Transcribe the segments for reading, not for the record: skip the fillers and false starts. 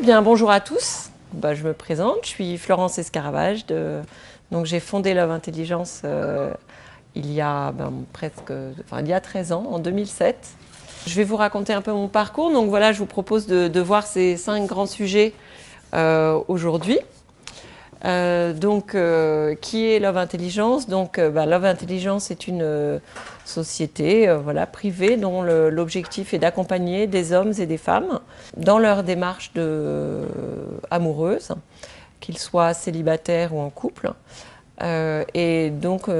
bien bonjour à tous. Je me présente, je suis Florence Escaravage. Donc j'ai fondé Love Intelligence il y a il y a 13 ans, en 2007. Je vais vous raconter un peu mon parcours. Donc voilà, je vous propose de voir ces 5 grands sujets aujourd'hui. Qui est Love Intelligence? Love Intelligence est une société privée dont l'objectif est d'accompagner des hommes et des femmes dans leur démarche amoureuse, qu'ils soient célibataires ou en couple. Notre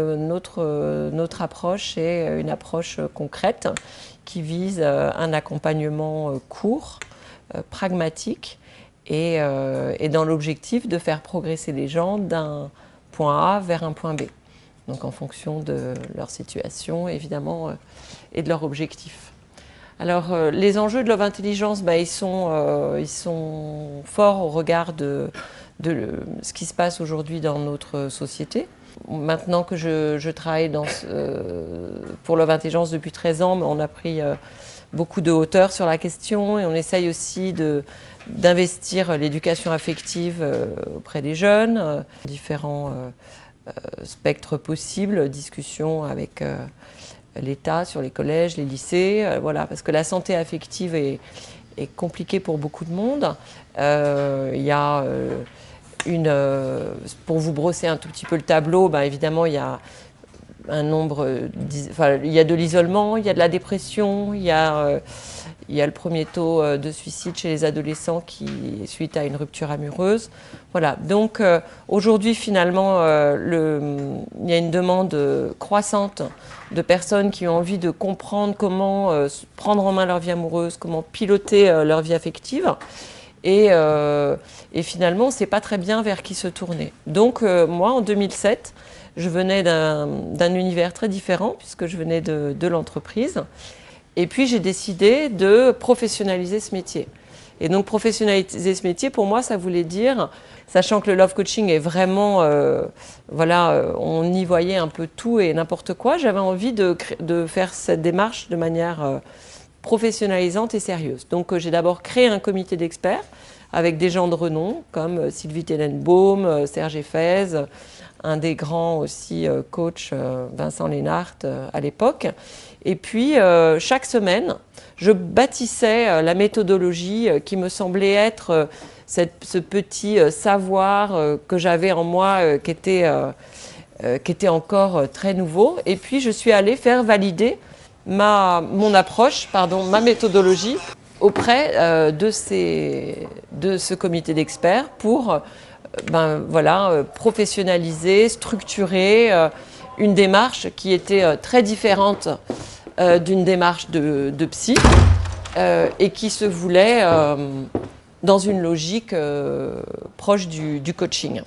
approche est une approche concrète qui vise un accompagnement court, pragmatique, et dans l'objectif de faire progresser les gens d'un point A vers un point B. Donc en fonction de leur situation, évidemment, et de leur objectif. Alors les enjeux de Love Intelligence, ils sont forts au regard de ce qui se passe aujourd'hui dans notre société. Maintenant que je travaille pour Love Intelligence depuis 13 ans, on a pris beaucoup de hauteur sur la question et on essaye aussi d'investir l'éducation affective auprès des jeunes, différents spectres possibles, discussions avec l'État sur les collèges, les lycées, parce que la santé affective est compliquée pour beaucoup de monde. Il y a pour vous brosser un tout petit peu le tableau, évidemment il y a il y a de l'isolement, il y a de la dépression, il y a le premier taux de suicide chez les adolescents suite à une rupture amoureuse. Voilà, donc aujourd'hui finalement il y a une demande croissante de personnes qui ont envie de comprendre comment prendre en main leur vie amoureuse, comment piloter leur vie affective. Et finalement, on ne sait pas très bien vers qui se tourner. Donc moi, en 2007, je venais d'un univers très différent, puisque je venais de l'entreprise. Et puis, j'ai décidé de professionnaliser ce métier. Et donc, professionnaliser ce métier, pour moi, ça voulait dire, sachant que le love coaching est vraiment, on y voyait un peu tout et n'importe quoi, j'avais envie de faire cette démarche de manière professionnalisante et sérieuse. Donc, j'ai d'abord créé un comité d'experts avec des gens de renom, comme Sylvie Tenenbaum, Serge Effez, un des grands aussi coachs, Vincent Lénart, à l'époque. Et puis, chaque semaine, je bâtissais la méthodologie qui me semblait être ce petit savoir que j'avais en moi, qui était encore très nouveau. Et puis, je suis allée faire valider ma méthodologie auprès de ce comité d'experts pour professionnaliser, structurer une démarche qui était très différente d'une démarche de psy et qui se voulait dans une logique proche du coaching.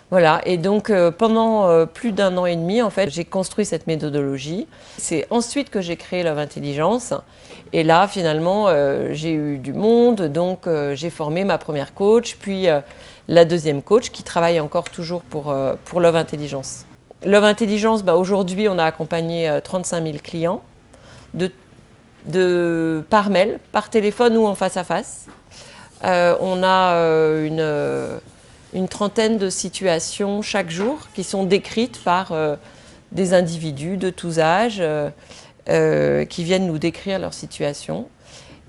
Voilà, et donc pendant plus d'1 an et demi, en fait, j'ai construit cette méthodologie. C'est ensuite que j'ai créé Love Intelligence. Et là, finalement, j'ai eu du monde, donc j'ai formé ma première coach, puis la deuxième coach qui travaille encore toujours pour Love Intelligence. Love Intelligence, aujourd'hui, on a accompagné 35 000 clients par mail, par téléphone ou en face à face. On a une trentaine de situations chaque jour qui sont décrites par des individus de tous âges qui viennent nous décrire leur situation.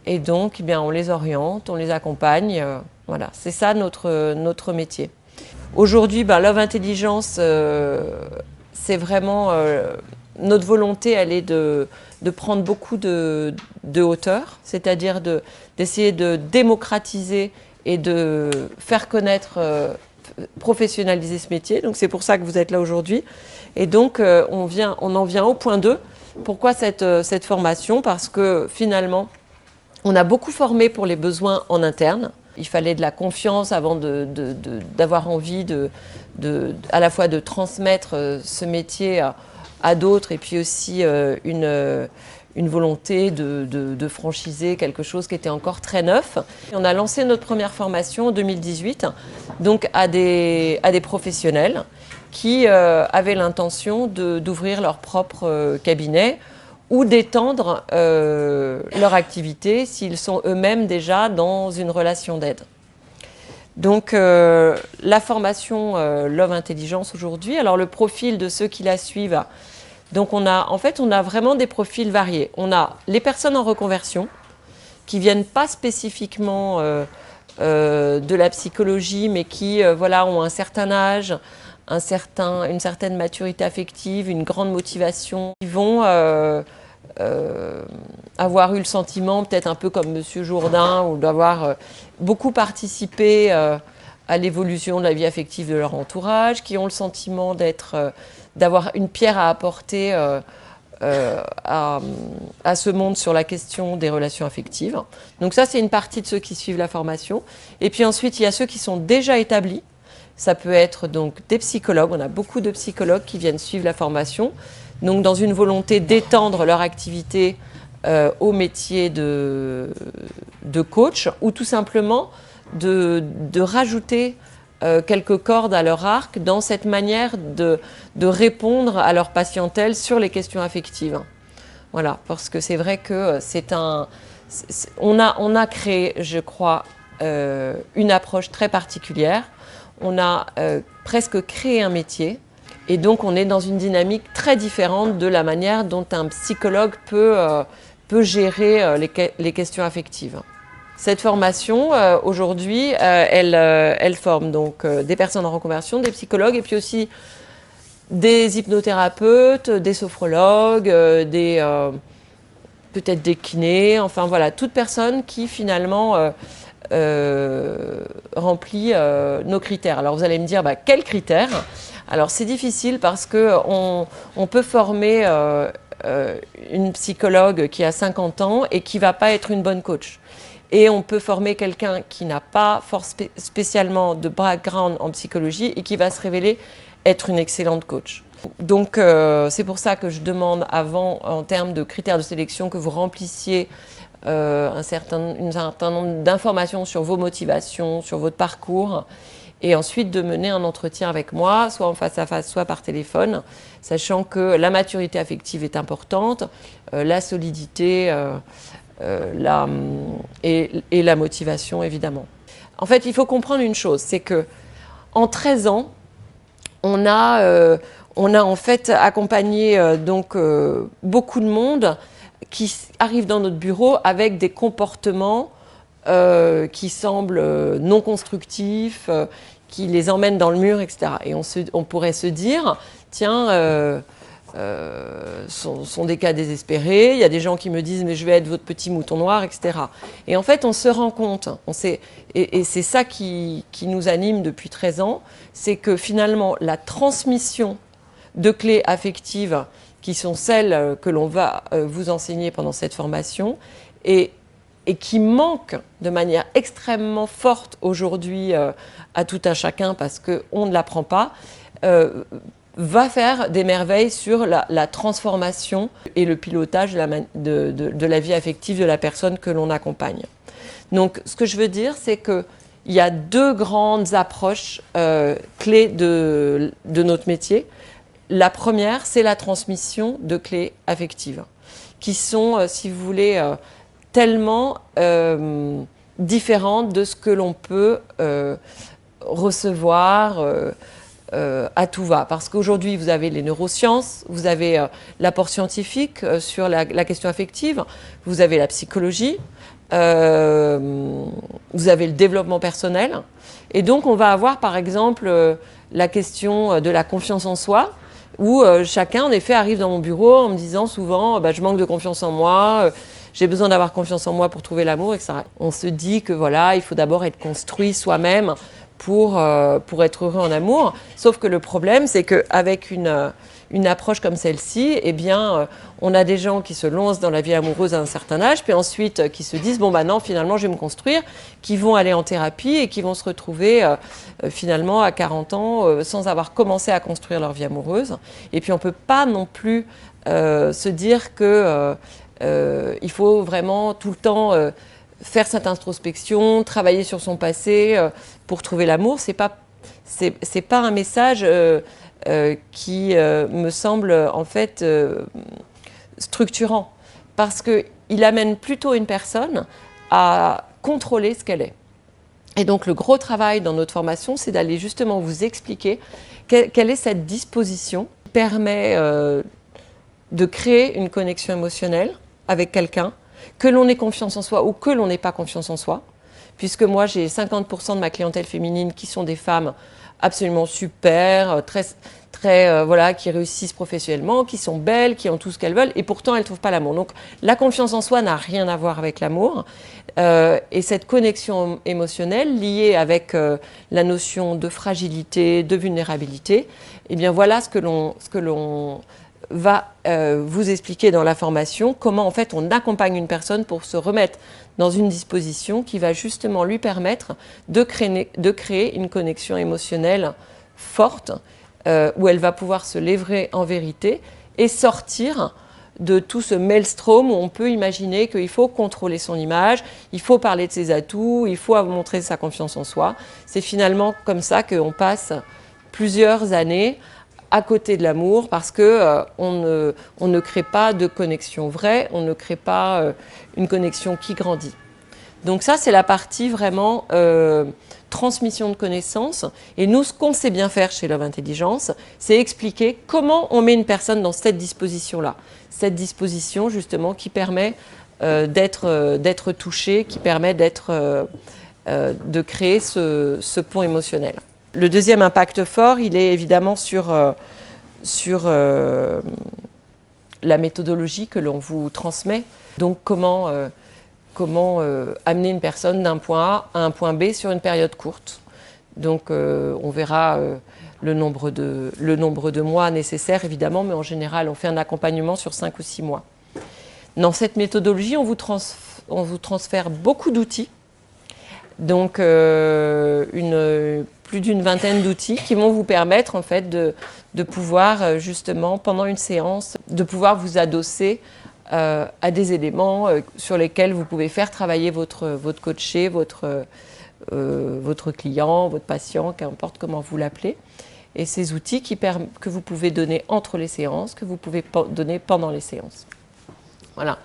Et donc, on les oriente, on les accompagne. Voilà, c'est ça notre métier. Aujourd'hui, Love Intelligence, c'est vraiment notre volonté, elle est de prendre beaucoup de hauteur, c'est-à-dire d'essayer de démocratiser et de faire connaître, professionnaliser ce métier. Donc c'est pour ça que vous êtes là aujourd'hui. Et donc on en vient au point 2. Pourquoi cette formation? Parce que finalement, on a beaucoup formé pour les besoins en interne. Il fallait de la confiance avant d'avoir envie à la fois de transmettre ce métier à d'autres et puis aussi une volonté de franchiser quelque chose qui était encore très neuf. On a lancé notre première formation en 2018, donc à des professionnels qui avaient l'intention d'ouvrir leur propre cabinet ou d'étendre leur activité s'ils sont eux-mêmes déjà dans une relation d'aide. Donc la formation Love Intelligence aujourd'hui, alors le profil de ceux qui la suivent, donc on a vraiment des profils variés. On a les personnes en reconversion qui viennent pas spécifiquement de la psychologie, mais qui voilà, ont un certain âge, une certaine maturité affective, une grande motivation. Ils vont avoir eu le sentiment, peut-être un peu comme Monsieur Jourdain, ou d'avoir beaucoup participé à l'évolution de la vie affective de leur entourage, qui ont le sentiment d'avoir une pierre à apporter à ce monde sur la question des relations affectives. Donc ça, c'est une partie de ceux qui suivent la formation. Et puis ensuite, il y a ceux qui sont déjà établis. Ça peut être donc des psychologues. On a beaucoup de psychologues qui viennent suivre la formation. Donc dans une volonté d'étendre leur activité au métier de coach, ou tout simplement de rajouter quelques cordes à leur arc dans cette manière de répondre à leur patientèle sur les questions affectives. Voilà, parce que c'est vrai que on a créé, je crois, une approche très particulière. On a presque créé un métier. Et donc, on est dans une dynamique très différente de la manière dont un psychologue peut gérer les questions affectives. Cette formation, aujourd'hui, elle forme donc des personnes en reconversion, des psychologues, et puis aussi des hypnothérapeutes, des sophrologues, peut-être des kinés, enfin voilà, toute personne qui finalement remplit nos critères. Alors vous allez me dire, quels critères ? Alors c'est difficile parce qu'on peut former une psychologue qui a 50 ans et qui ne va pas être une bonne coach. Et on peut former quelqu'un qui n'a pas spécialement de background en psychologie et qui va se révéler être une excellente coach. Donc c'est pour ça que je demande avant, en termes de critères de sélection, que vous remplissiez un certain nombre d'informations sur vos motivations, sur votre parcours, et ensuite de mener un entretien avec moi, soit en face à face, soit par téléphone, sachant que la maturité affective est importante, la solidité et la motivation, évidemment. En fait, il faut comprendre une chose, c'est que en 13 ans, on a en fait accompagné beaucoup de monde qui arrive dans notre bureau avec des comportements qui semblent non constructifs, qui les emmènent dans le mur, etc. Et on pourrait se dire, tiens, sont des cas désespérés, il y a des gens qui me disent mais je vais être votre petit mouton noir, etc. Et en fait, on se rend compte, et c'est ça qui nous anime depuis 13 ans, c'est que finalement, la transmission de clés affectives qui sont celles que l'on va vous enseigner pendant cette formation et qui manquent de manière extrêmement forte aujourd'hui à tout un chacun parce qu'on ne l'apprend pas, va faire des merveilles sur la transformation et le pilotage de la vie affective de la personne que l'on accompagne. Donc ce que je veux dire, c'est qu'il y a deux grandes approches clés de notre métier. La première, c'est la transmission de clés affectives, qui sont, si vous voulez, tellement différentes de ce que l'on peut recevoir à tout va. Parce qu'aujourd'hui, vous avez les neurosciences, vous avez l'apport scientifique sur la question affective, vous avez la psychologie, vous avez le développement personnel. Et donc, on va avoir, par exemple, la question de la confiance en soi, où chacun, en effet, arrive dans mon bureau en me disant souvent je manque de confiance en moi, j'ai besoin d'avoir confiance en moi pour trouver l'amour, etc. On se dit que voilà, il faut d'abord être construit soi-même pour être heureux en amour. Sauf que le problème, c'est qu'avec une approche comme celle-ci, eh bien, on a des gens qui se lancent dans la vie amoureuse à un certain âge, puis ensuite qui se disent, non, finalement, je vais me construire, qui vont aller en thérapie et qui vont se retrouver finalement à 40 ans sans avoir commencé à construire leur vie amoureuse. Et puis, on ne peut pas non plus se dire que il faut vraiment tout le temps faire cette introspection, travailler sur son passé pour trouver l'amour. C'est pas un message qui me semble en fait structurant, parce qu'il amène plutôt une personne à contrôler ce qu'elle est. Et donc le gros travail dans notre formation, c'est d'aller justement vous expliquer quelle est cette disposition qui permet de créer une connexion émotionnelle avec quelqu'un, que l'on ait confiance en soi ou que l'on n'ait pas confiance en soi. Puisque moi, j'ai 50% de ma clientèle féminine qui sont des femmes absolument super, voilà, qui réussissent professionnellement, qui sont belles, qui ont tout ce qu'elles veulent, et pourtant elles ne trouvent pas l'amour. Donc la confiance en soi n'a rien à voir avec l'amour. Et cette connexion émotionnelle liée avec la notion de fragilité, de vulnérabilité, eh bien voilà ce que l'on va vous expliquer dans la formation, comment en fait on accompagne une personne pour se remettre dans une disposition qui va justement lui permettre de créer une connexion émotionnelle forte, où elle va pouvoir se livrer en vérité et sortir de tout ce maelstrom où on peut imaginer qu'il faut contrôler son image, il faut parler de ses atouts, il faut montrer sa confiance en soi. C'est finalement comme ça qu'on passe plusieurs années à côté de l'amour, parce que on ne crée pas de connexion vraie, on ne crée pas une connexion qui grandit. Donc ça, c'est la partie vraiment transmission de connaissances. Et nous, ce qu'on sait bien faire chez Love Intelligence, c'est expliquer comment on met une personne dans cette disposition-là. Cette disposition, justement, qui permet d'être touchée, qui permet de créer ce pont émotionnel. Le deuxième impact fort, il est évidemment sur la méthodologie que l'on vous transmet. Donc comment amener une personne d'un point A à un point B sur une période courte. Donc on verra le nombre de mois nécessaires évidemment, mais en général on fait un accompagnement sur 5 ou 6 mois. Dans cette méthodologie, on vous transfère beaucoup d'outils. Donc plus d'une vingtaine d'outils qui vont vous permettre en fait de pouvoir justement pendant une séance de pouvoir vous adosser à des éléments sur lesquels vous pouvez faire travailler votre coaché, votre client, votre patient, qu'importe comment vous l'appelez. Et ces outils que vous pouvez donner entre les séances, que vous pouvez donner pendant les séances. Voilà.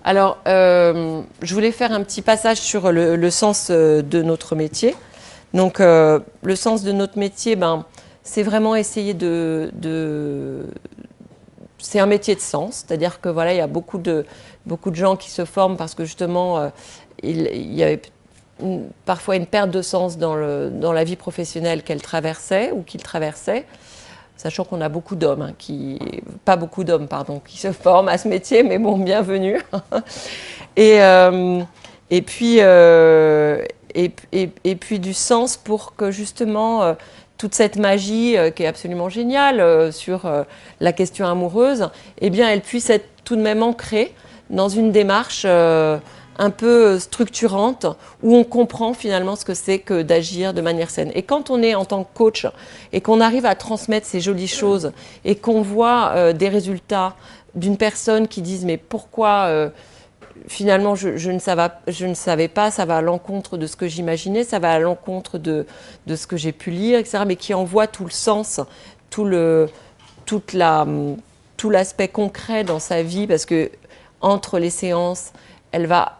Alors, je voulais faire un petit passage sur le sens de notre métier. Donc, le sens de notre métier, c'est vraiment essayer c'est un métier de sens, c'est-à-dire que voilà, il y a beaucoup de gens qui se forment parce que justement, il y avait parfois une perte de sens dans la vie professionnelle qu'elle traversait ou qu'il traversait. Sachant qu'on a beaucoup d'hommes, pas beaucoup d'hommes, pardon, qui se forment à ce métier, mais bon, bienvenue. Et puis du sens pour que justement toute cette magie qui est absolument géniale sur la question amoureuse, eh bien, elle puisse être tout de même ancrée dans une démarche un peu structurante où on comprend finalement ce que c'est que d'agir de manière saine. Et quand on est en tant que coach et qu'on arrive à transmettre ces jolies choses et qu'on voit des résultats d'une personne qui disent mais pourquoi finalement je ne savais pas, ça va à l'encontre de ce que j'imaginais, ça va à l'encontre de ce que j'ai pu lire, etc. Mais qui en voit tout le sens, tout l'aspect concret dans sa vie, parce que entre les séances, elle va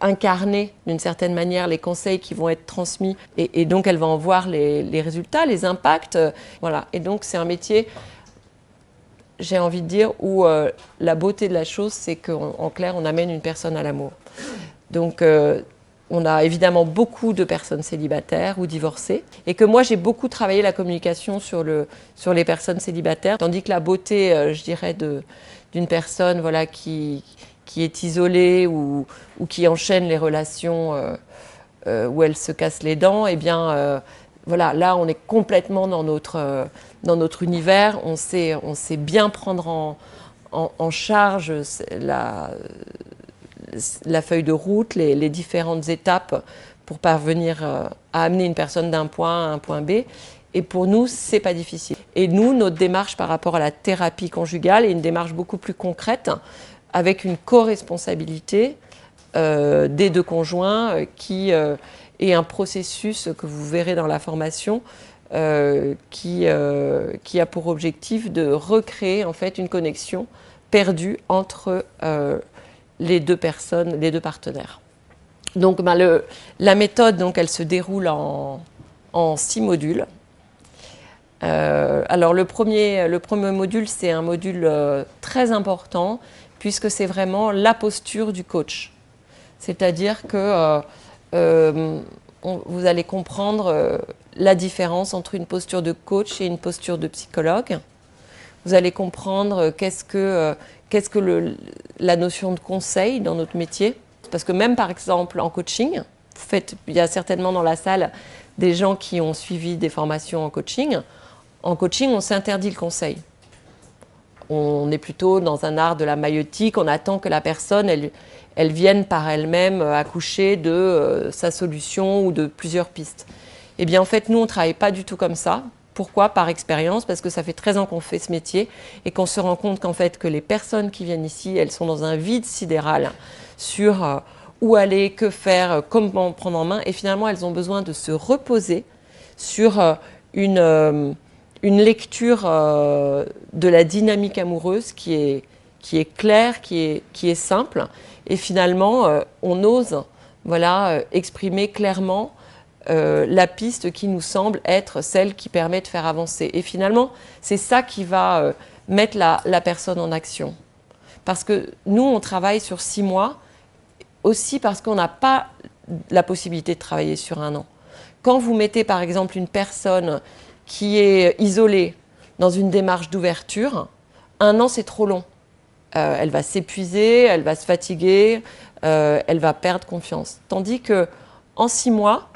incarner d'une certaine manière les conseils qui vont être transmis et donc elle va en voir les résultats, les impacts. Voilà. Et donc c'est un métier, j'ai envie de dire, où la beauté de la chose, c'est qu'en clair, on amène une personne à l'amour. Donc on a évidemment beaucoup de personnes célibataires ou divorcées et que moi j'ai beaucoup travaillé la communication sur les personnes célibataires, tandis que la beauté, je dirais, d'une personne voilà, qui est isolée ou qui enchaîne les relations où elle se casse les dents, eh bien, voilà, là, on est complètement dans notre univers. On sait bien prendre en charge la feuille de route, les différentes étapes pour parvenir à amener une personne d'un point A à un point B. Et pour nous, c'est pas difficile. Et nous, notre démarche par rapport à la thérapie conjugale est une démarche beaucoup plus concrète, avec une co-responsabilité des deux conjoints qui est un processus que vous verrez dans la formation qui a pour objectif de recréer en fait une connexion perdue entre les deux personnes, les deux partenaires. Donc la méthode, donc, elle se déroule en 6 modules. Alors le premier module, c'est un module très important puisque c'est vraiment la posture du coach. C'est-à-dire que vous allez comprendre la différence entre une posture de coach et une posture de psychologue. Vous allez comprendre qu'est-ce que la notion de conseil dans notre métier. Parce que même par exemple en coaching, il y a certainement dans la salle des gens qui ont suivi des formations en coaching. En coaching, on s'interdit le conseil. On est plutôt dans un art de la maïeutique, on attend que la personne, elle vienne par elle-même accoucher de sa solution ou de plusieurs pistes. Eh bien en fait, nous, on ne travaille pas du tout comme ça. Pourquoi? Par expérience, parce que ça fait 13 ans qu'on fait ce métier et qu'on se rend compte qu'en fait, que les personnes qui viennent ici, elles sont dans un vide sidéral sur où aller, que faire, comment prendre en main. Et finalement, elles ont besoin de se reposer sur une lecture de la dynamique amoureuse qui est claire, qui est simple. Et finalement, on ose exprimer clairement la piste qui nous semble être celle qui permet de faire avancer. Et finalement, c'est ça qui va mettre la personne en action. Parce que nous, on travaille sur 6 mois, aussi parce qu'on n'a pas la possibilité de travailler sur 1 an. Quand vous mettez par exemple une personne qui est isolée dans une démarche d'ouverture, 1 an c'est trop long. Elle va s'épuiser, elle va se fatiguer, elle va perdre confiance. Tandis qu'en 6 mois,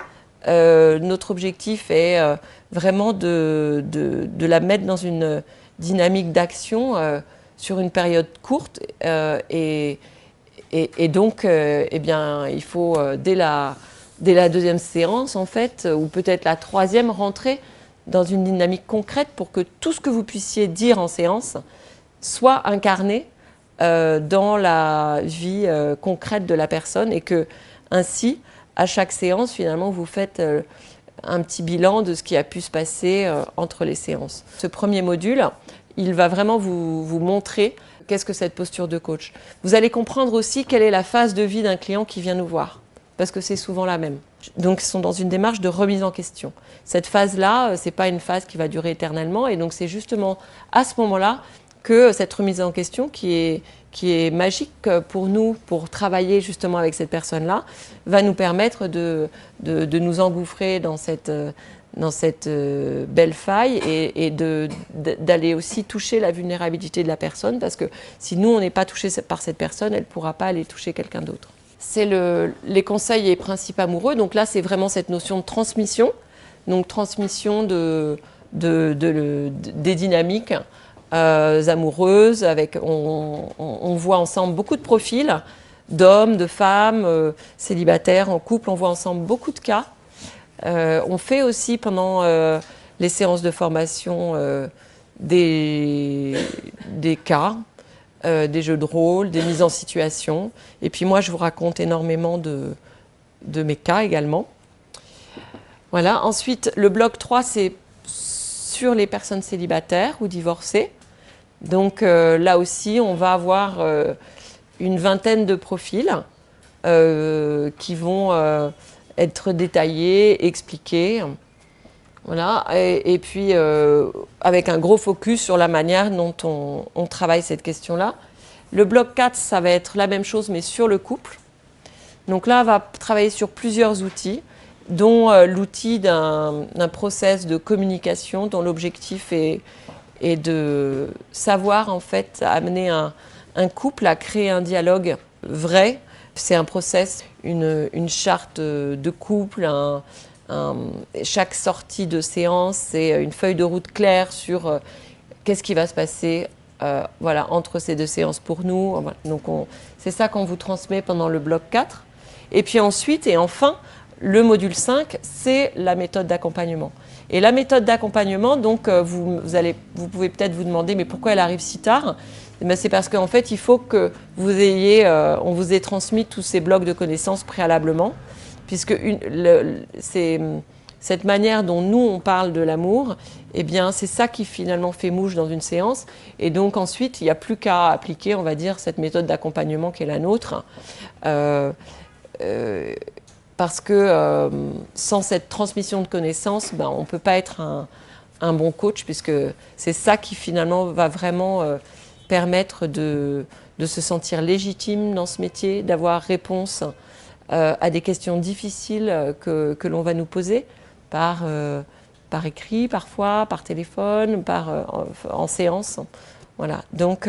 notre objectif est vraiment de la mettre dans une dynamique d'action sur une période courte et donc eh bien, il faut dès la 2e séance en fait, ou peut-être la 3e, rentrer dans une dynamique concrète pour que tout ce que vous puissiez dire en séance soit incarné dans la vie concrète de la personne et que ainsi, à chaque séance, finalement, vous faites un petit bilan de ce qui a pu se passer entre les séances. Ce premier module, il va vraiment vous montrer qu'est-ce que cette posture de coach. Vous allez comprendre aussi quelle est la phase de vie d'un client qui vient nous voir, parce que c'est souvent la même. Donc, ils sont dans une démarche de remise en question. Cette phase-là, ce n'est pas une phase qui va durer éternellement, et donc c'est justement à ce moment-là que cette remise en question, qui est magique pour nous, pour travailler justement avec cette personne-là, va nous permettre de nous engouffrer dans cette belle faille et d'aller aussi toucher la vulnérabilité de la personne, parce que si nous, on n'est pas touché par cette personne, elle ne pourra pas aller toucher quelqu'un d'autre. C'est les conseils et principes amoureux. Donc là, c'est vraiment cette notion de transmission. Donc transmission des dynamiques amoureuses. On voit ensemble beaucoup de profils d'hommes, de femmes, célibataires, en couple. On voit ensemble beaucoup de cas. On fait aussi pendant les séances de formation des cas. Des jeux de rôle, des mises en situation. Et puis moi, je vous raconte énormément de mes cas également. Voilà. Ensuite, le bloc 3, c'est sur les personnes célibataires ou divorcées. Donc là aussi, on va avoir une 20aine de profils qui vont être détaillés, expliqués. Voilà, et puis avec un gros focus sur la manière dont on travaille cette question-là. Le bloc 4, ça va être la même chose, mais sur le couple. Donc là, on va travailler sur plusieurs outils, dont l'outil d'un process de communication, dont l'objectif est de savoir en fait amener un couple à créer un dialogue vrai. C'est un process, une charte de couple, chaque sortie de séance, c'est une feuille de route claire sur qu'est-ce qui va se passer entre ces 2 séances pour nous. Donc c'est ça qu'on vous transmet pendant le bloc 4. Et puis ensuite, et enfin, le module 5, c'est la méthode d'accompagnement. Et la méthode d'accompagnement, donc vous pouvez peut-être vous demander, mais pourquoi elle arrive si tard? C'est parce qu'en fait, il faut que on vous ait transmis tous ces blocs de connaissances préalablement, puisque cette manière dont nous, on parle de l'amour, eh bien, c'est ça qui finalement fait mouche dans une séance. Et donc ensuite, il n'y a plus qu'à appliquer, on va dire, cette méthode d'accompagnement qui est la nôtre. parce que sans cette transmission de connaissances, ben, on ne peut pas être un bon coach, puisque c'est ça qui finalement va vraiment permettre de se sentir légitime dans ce métier, d'avoir réponse à des questions difficiles que l'on va nous poser par écrit parfois, par téléphone, en séance. Voilà. Donc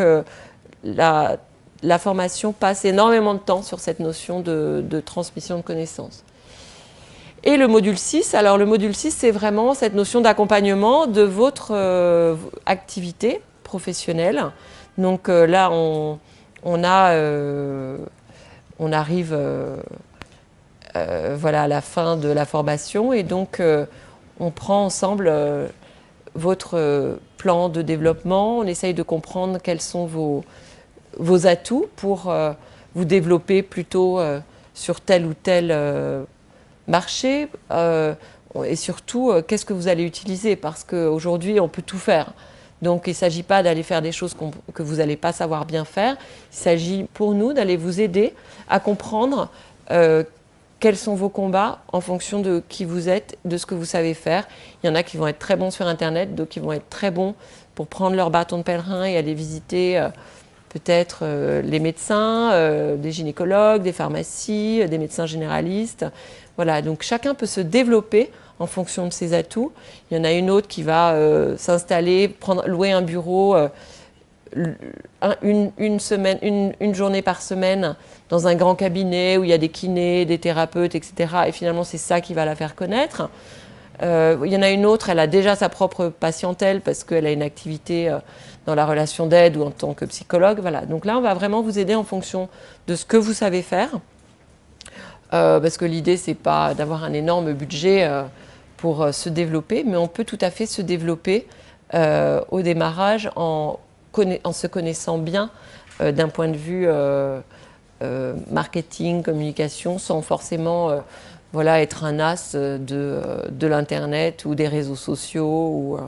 la formation passe énormément de temps sur cette notion de transmission de connaissances. Et le module 6, alors le module 6, c'est vraiment cette notion d'accompagnement de votre activité professionnelle. Donc là, on arrive voilà, à la fin de la formation, et donc on prend ensemble votre plan de développement, on essaye de comprendre quels sont vos atouts pour vous développer plutôt sur tel ou tel marché, et surtout qu'est-ce que vous allez utiliser, parce qu'aujourd'hui on peut tout faire. Donc il ne s'agit pas d'aller faire des choses que vous n'allez pas savoir bien faire, il s'agit pour nous d'aller vous aider à comprendre quels sont vos combats en fonction de qui vous êtes, de ce que vous savez faire. Il y en a qui vont être très bons sur Internet, d'autres qui vont être très bons pour prendre leur bâton de pèlerin et aller visiter peut-être les médecins, des gynécologues, des pharmacies, des médecins généralistes. Voilà, donc chacun peut se développer en fonction de ses atouts. Il y en a une autre qui va s'installer, louer un bureau une journée par semaine dans un grand cabinet où il y a des kinés, des thérapeutes, etc. Et finalement, c'est ça qui va la faire connaître. Il y en a une autre, elle a déjà sa propre patientèle parce qu'elle a une activité dans la relation d'aide ou en tant que psychologue. Voilà. Donc là, on va vraiment vous aider en fonction de ce que vous savez faire. Parce que l'idée, c'est pas d'avoir un énorme budget pour se développer, mais on peut tout à fait se développer au démarrage en se connaissant bien d'un point de vue marketing, communication, sans forcément voilà, être un as de l'Internet ou des réseaux sociaux.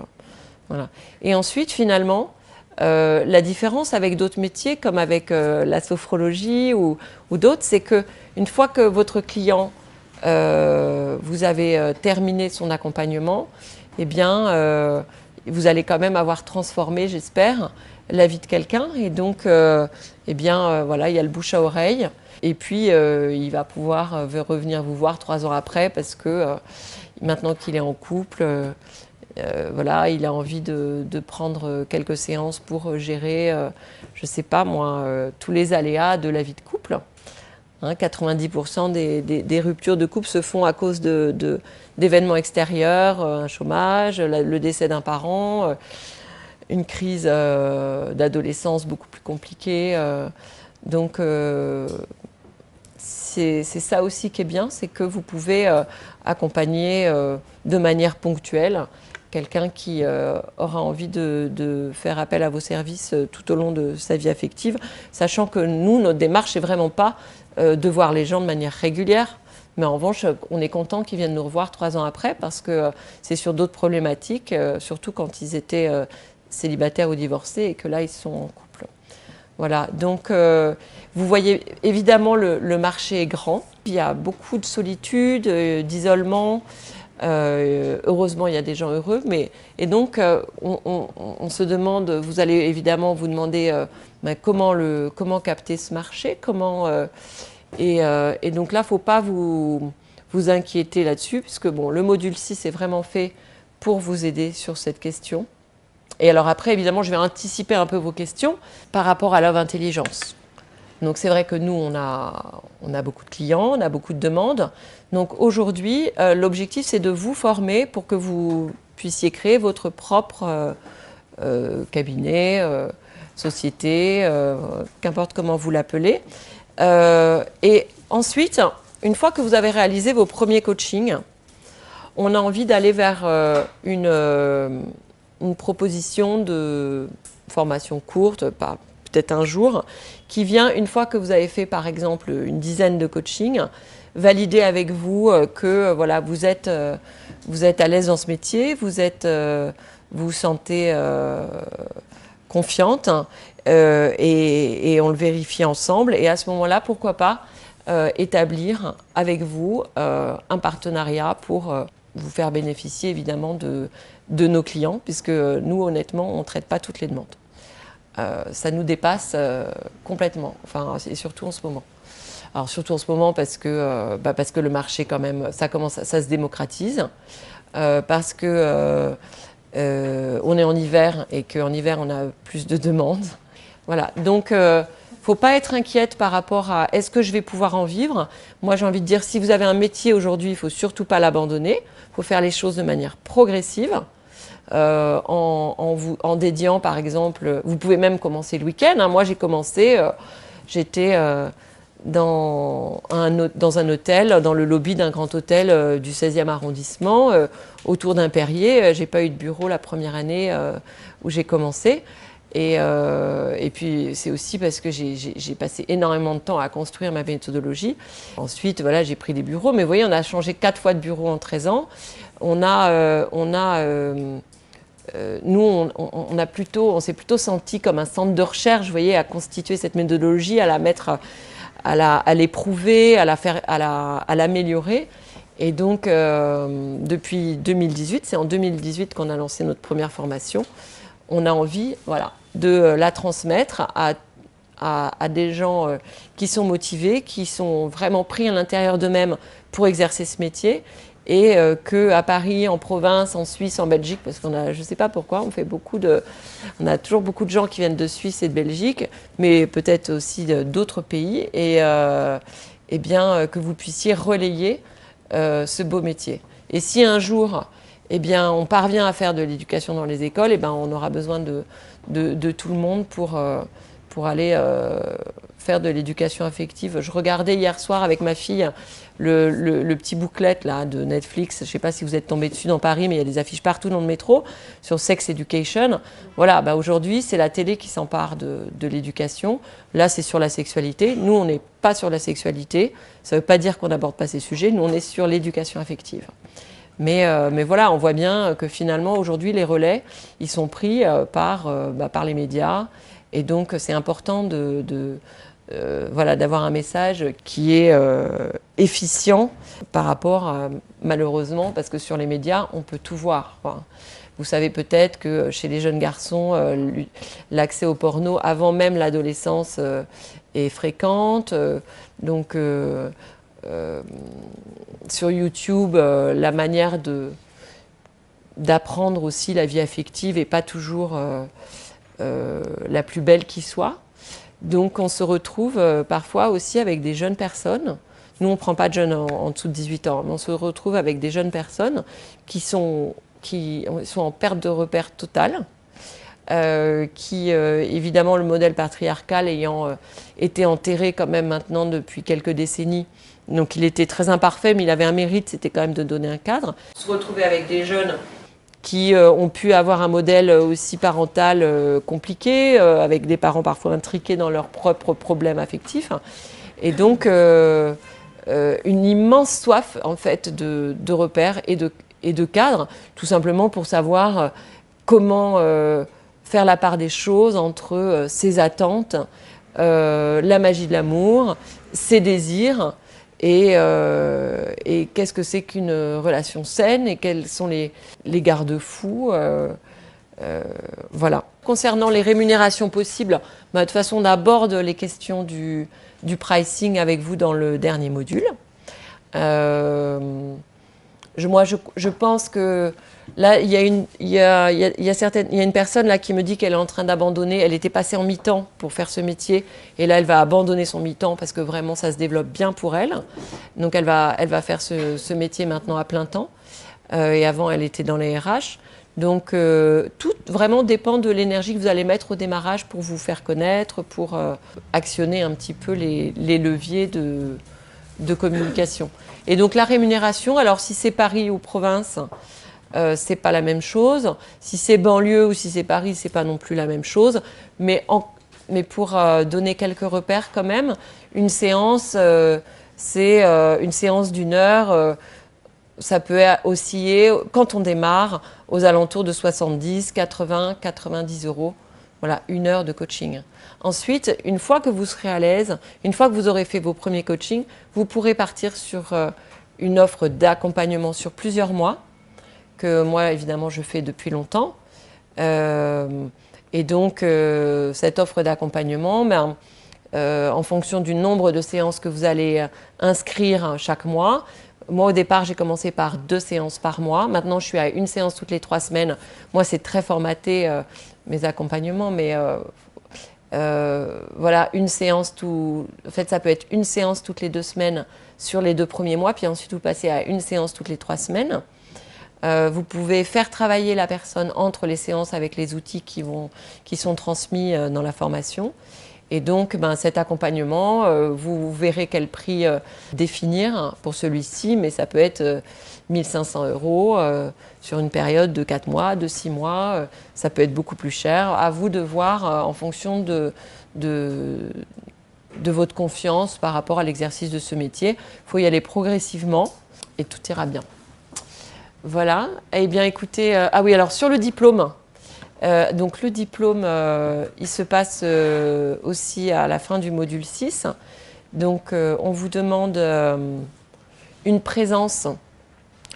Voilà. Et ensuite, finalement, la différence avec d'autres métiers, comme avec la sophrologie ou d'autres, c'est qu'une fois que votre client, vous avez terminé son accompagnement, eh bien, vous allez quand même avoir transformé, j'espère, la vie de quelqu'un. Et donc, eh bien, voilà, il y a le bouche à oreille. Et puis, il va pouvoir revenir vous voir 3 ans après parce que maintenant qu'il est en couple, voilà, il a envie de prendre quelques séances pour gérer, je ne sais pas moi, tous les aléas de la vie de couple. Hein, 90% des ruptures de couple se font à cause d'événements extérieurs, un chômage, le décès d'un parent, une crise d'adolescence beaucoup plus compliquée. Donc, c'est ça aussi qui est bien, c'est que vous pouvez accompagner de manière ponctuelle quelqu'un qui aura envie de faire appel à vos services tout au long de sa vie affective, sachant que nous, notre démarche, c'est vraiment pas de voir les gens de manière régulière, mais en revanche, on est content qu'ils viennent nous revoir 3 ans après, parce que c'est sur d'autres problématiques, surtout quand ils étaient célibataires ou divorcés, et que là, ils sont en couple. Voilà, donc vous voyez, évidemment, le marché est grand. Il y a beaucoup de solitude, d'isolement. Heureusement, il y a des gens heureux. Et donc, on se demande, vous allez évidemment vous demander comment capter ce marché, et donc là, il ne faut pas vous inquiéter là-dessus, puisque bon, le module 6 est vraiment fait pour vous aider sur cette question. Et alors après, évidemment, je vais anticiper un peu vos questions par rapport à Love Intelligence. Donc c'est vrai que nous, on a beaucoup de clients, on a beaucoup de demandes. Donc aujourd'hui, l'objectif, c'est de vous former pour que vous puissiez créer votre propre cabinet, société, qu'importe comment vous l'appelez. Et ensuite, une fois que vous avez réalisé vos premiers coachings, on a envie d'aller vers une proposition de formation courte, peut-être un jour, qui vient une fois que vous avez fait par exemple une dizaine de coachings, valider avec vous que voilà, vous êtes à l'aise dans ce métier, vous vous sentez confiante, et on le vérifie ensemble. Et à ce moment-là, pourquoi pas établir avec vous un partenariat pour vous faire bénéficier évidemment de nos clients, puisque nous, honnêtement, on ne traite pas toutes les demandes. Ça nous dépasse complètement, enfin, et surtout en ce moment. Alors surtout en ce moment parce que le marché quand même, ça se démocratise, parce que on est en hiver et qu'en hiver on a plus de demandes. Voilà, donc faut pas être inquiète par rapport à est-ce que je vais pouvoir en vivre. Moi j'ai envie de dire, si vous avez un métier aujourd'hui, il faut surtout pas l'abandonner, il faut faire les choses de manière progressive. En dédiant par exemple, vous pouvez même commencer le week-end, hein. Moi j'ai commencé, j'étais dans un hôtel, dans le lobby d'un grand hôtel du 16e arrondissement, autour d'un perrier. J'ai pas eu de bureau la première année où j'ai commencé. Et puis c'est aussi parce que j'ai passé énormément de temps à construire ma méthodologie. Ensuite, voilà, j'ai pris des bureaux. Mais vous voyez, on a changé 4 fois de bureau en 13 ans. Nous, on s'est plutôt senti comme un centre de recherche, vous voyez, à constituer cette méthodologie, à la mettre, à l'éprouver, à l'améliorer. Et donc, depuis 2018, c'est en 2018 qu'on a lancé notre première formation. On a envie, voilà, de la transmettre à des gens qui sont motivés, qui sont vraiment pris à l'intérieur d'eux-mêmes pour exercer ce métier. Et qu'à Paris, en province, en Suisse, en Belgique, parce qu'on a, je ne sais pas pourquoi, on a toujours beaucoup de gens qui viennent de Suisse et de Belgique, mais peut-être aussi d'autres pays, et bien que vous puissiez relayer ce beau métier. Et si un jour, eh bien, on parvient à faire de l'éducation dans les écoles, eh bien, on aura besoin de tout le monde pour aller faire de l'éducation affective. Je regardais hier soir avec ma fille le petit booklet là, de Netflix. Je ne sais pas si vous êtes tombé dessus dans Paris, mais il y a des affiches partout dans le métro sur Sex Education. Voilà, aujourd'hui, c'est la télé qui s'empare de l'éducation. Là, c'est sur la sexualité. Nous, on n'est pas sur la sexualité. Ça ne veut pas dire qu'on n'aborde pas ces sujets. Nous, on est sur l'éducation affective. Mais voilà, on voit bien que finalement, aujourd'hui, les relais, ils sont pris par les médias. Et donc, c'est important d'avoir un message qui est efficient par rapport à, malheureusement, parce que sur les médias, on peut tout voir. Enfin, vous savez peut-être que chez les jeunes garçons, l'accès au porno avant même l'adolescence est fréquente. Donc, sur YouTube, la manière d'apprendre aussi la vie affective n'est pas toujours la plus belle qui soit. Donc on se retrouve parfois aussi avec des jeunes personnes. Nous, on ne prend pas de jeunes en dessous de 18 ans, mais on se retrouve avec des jeunes personnes qui sont en perte de repère totale, évidemment, le modèle patriarcal ayant été enterré quand même maintenant depuis quelques décennies. Donc il était très imparfait, mais il avait un mérite, c'était quand même de donner un cadre. Se retrouver avec des jeunes qui ont pu avoir un modèle aussi parental compliqué, avec des parents parfois intriqués dans leurs propres problèmes affectifs. Et donc, une immense soif, en fait, de repères et de cadres, tout simplement pour savoir comment faire la part des choses entre ses attentes, la magie de l'amour, ses désirs, et qu'est-ce que c'est qu'une relation saine et quels sont les garde-fous. Voilà. Concernant les rémunérations possibles, de toute façon, on aborde les questions du pricing avec vous dans le dernier module. Je pense que là, il y a une personne là qui me dit qu'elle est en train d'abandonner. Elle était passée en mi-temps pour faire ce métier. Et là, elle va abandonner son mi-temps parce que vraiment, ça se développe bien pour elle. Donc, elle va faire ce métier maintenant à plein temps. Et avant, elle était dans les RH. Donc, tout vraiment dépend de l'énergie que vous allez mettre au démarrage pour vous faire connaître, pour actionner un petit peu les leviers de communication. Et donc, la rémunération, alors si c'est Paris ou province, c'est pas la même chose. Si c'est banlieue ou si c'est Paris, c'est pas non plus la même chose. Mais pour donner quelques repères quand même, une séance, c'est une séance d'1 heure. Ça peut osciller, quand on démarre, aux alentours de 70, 80, 90 euros Voilà, 1 heure de coaching. Ensuite, une fois que vous serez à l'aise, une fois que vous aurez fait vos premiers coachings, vous pourrez partir sur une offre d'accompagnement sur plusieurs mois, que moi, évidemment, je fais depuis longtemps. Et donc, cette offre d'accompagnement, en fonction du nombre de séances que vous allez inscrire chaque mois. Moi, au départ, j'ai commencé par 2 séances par mois. Maintenant, je suis à 1 séance toutes les 3 semaines. Moi, c'est très formaté, mes accompagnements, mais voilà, une séance en fait, ça peut être 1 séance toutes les 2 semaines sur les 2 premiers mois, puis ensuite vous passez à 1 séance toutes les 3 semaines. Vous pouvez faire travailler la personne entre les séances avec les outils qui sont transmis dans la formation. Et donc, cet accompagnement, vous verrez quel prix définir pour celui-ci, mais ça peut être 1 500 € sur une période de 4 mois, de 6 mois. Ça peut être beaucoup plus cher. À vous de voir en fonction de votre confiance par rapport à l'exercice de ce métier. Il faut y aller progressivement et tout ira bien. Voilà. Eh bien, écoutez, ah oui, alors sur le diplôme. Donc le diplôme, il se passe aussi à la fin du module 6. Donc on vous demande une présence,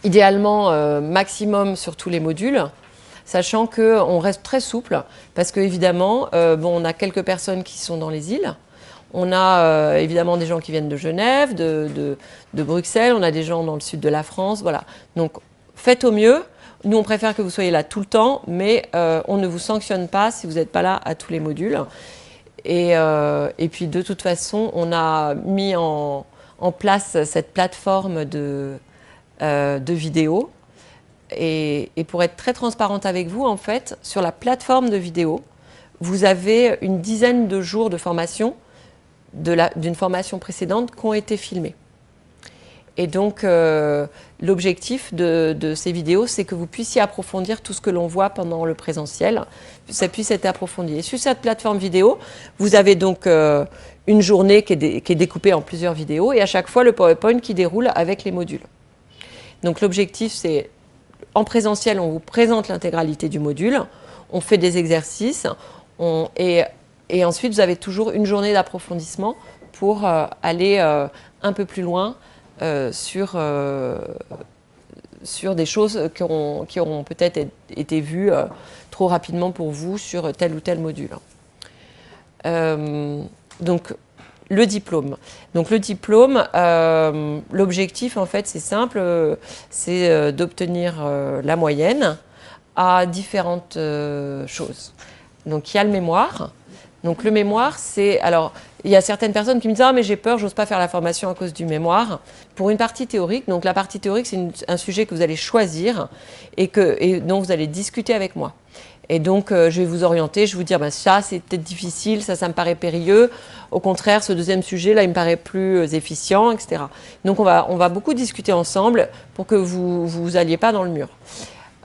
idéalement maximum sur tous les modules, sachant qu'on reste très souple, parce qu'évidemment, on a quelques personnes qui sont dans les îles. On a évidemment des gens qui viennent de Genève, de Bruxelles, on a des gens dans le sud de la France, voilà. Donc faites au mieux. Nous, on préfère que vous soyez là tout le temps, mais on ne vous sanctionne pas si vous n'êtes pas là à tous les modules. Et puis, de toute façon, on a mis en place cette plateforme de vidéos. Et pour être très transparente avec vous, en fait, sur la plateforme de vidéos, vous avez une dizaine de jours de formation d'une formation précédente qui ont été filmés. Et donc, l'objectif de ces vidéos, c'est que vous puissiez approfondir tout ce que l'on voit pendant le présentiel, ça puisse être approfondi. Et sur cette plateforme vidéo, vous avez donc une journée qui est découpée en plusieurs vidéos, et à chaque fois, le PowerPoint qui déroule avec les modules. Donc, l'objectif, c'est, en présentiel, on vous présente l'intégralité du module, on fait des exercices, et ensuite, vous avez toujours une journée d'approfondissement pour aller un peu plus loin sur des choses qui auront peut-être été vues trop rapidement pour vous sur tel ou tel module. Donc, le diplôme. Donc, le diplôme, l'objectif, en fait, c'est simple, c'est d'obtenir la moyenne à différentes choses. Donc, il y a le mémoire. Donc, le mémoire, c'est... Alors, il y a certaines personnes qui me disent « Ah, mais j'ai peur, j'ose pas faire la formation à cause du mémoire ». Pour une partie théorique, donc la partie théorique, c'est un sujet que vous allez choisir et dont vous allez discuter avec moi. Et donc, je vais vous orienter, je vais vous dire ça, c'est peut-être difficile, ça me paraît périlleux. Au contraire, ce deuxième sujet, là, il me paraît plus efficient, etc. Donc, on va beaucoup discuter ensemble pour que vous alliez pas dans le mur.